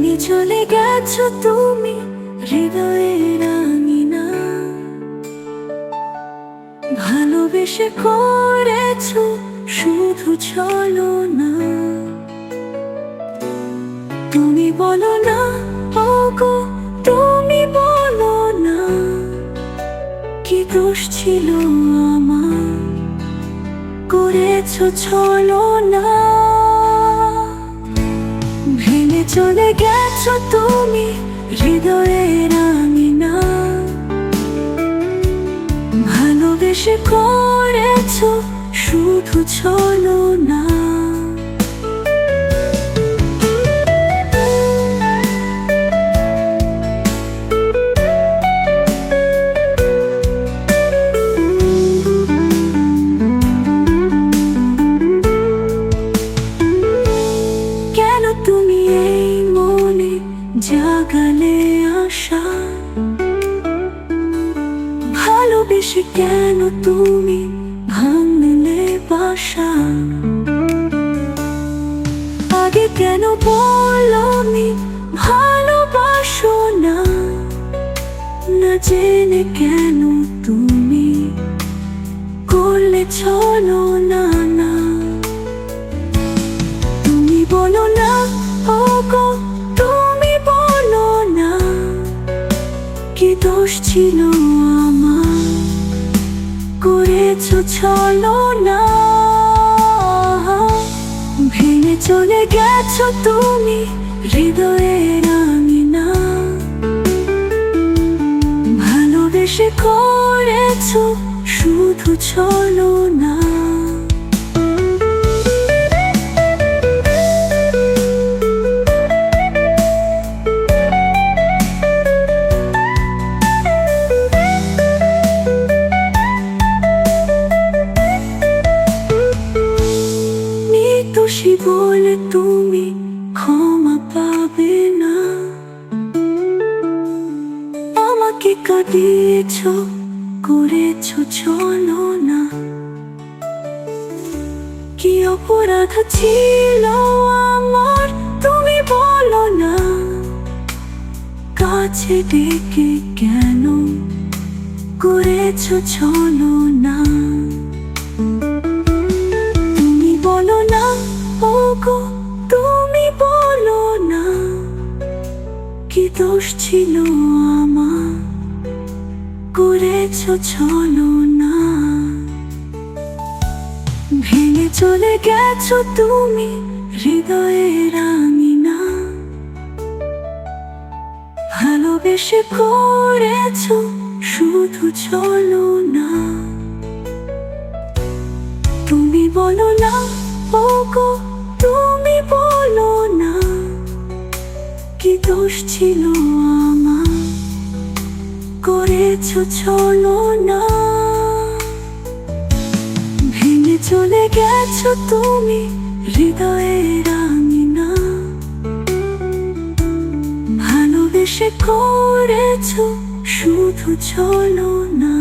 ভেঙে চলে গেছো তুমি হৃদয়ের আঙিনা, ভালোবেসে করেছো শুধু ছলনা। তুমি বলো না, ওগো তুমি বলো না, কি দোষ ছিল আমার, করেছো ছলনা। ভেঙে চলে গেছো তুমি হৃদয়ের আঙিনা, ভালোবেসে করেছো শুধু ছলনা। কেন তুমি এই মনে জাগালে আশা, ভালোবেসে কেন তুমি ভাঙলে বাসা। আগে কেন বলোনি ভালোবাসো না, না জেনে কেন তুমি করলে ছলনা। না তুমি বলো না, ওগো তুমি বলো না, কি দোষ ছিল আমার, করেছো ছলনা। ভেঙে চলে গেছো তুমি হৃদয়ের আঙিনা, ভালোবেসে করেছো শুধু ছলনা। দোষী বলে তুমি ক্ষমা পাবে না, আমাকে কাঁদিয়েছো করেছো ছলনা। কি অপরাধ ছিল আমার তুমি বলো না, কাছে ডেকে কেন করেছো ছলনা। তুমি বলো না, ওগো তুমি বলো না, কি দোষ ছিল আমার, করেছো ছলনা। ভেঙে চলে গেছো তুমি হৃদয়ের আঙিনা, ভালোবেসে করেছো শুধু ছলনা। তুমি বলো না, ওগো তুমি বলো না, কি দোষ ছিল আমার, করেছো ছলনা। ভেঙে চলে গেছো তুমি হৃদয়ের আঙিনা, ভালোবেসে করেছো শুধু ছলনা।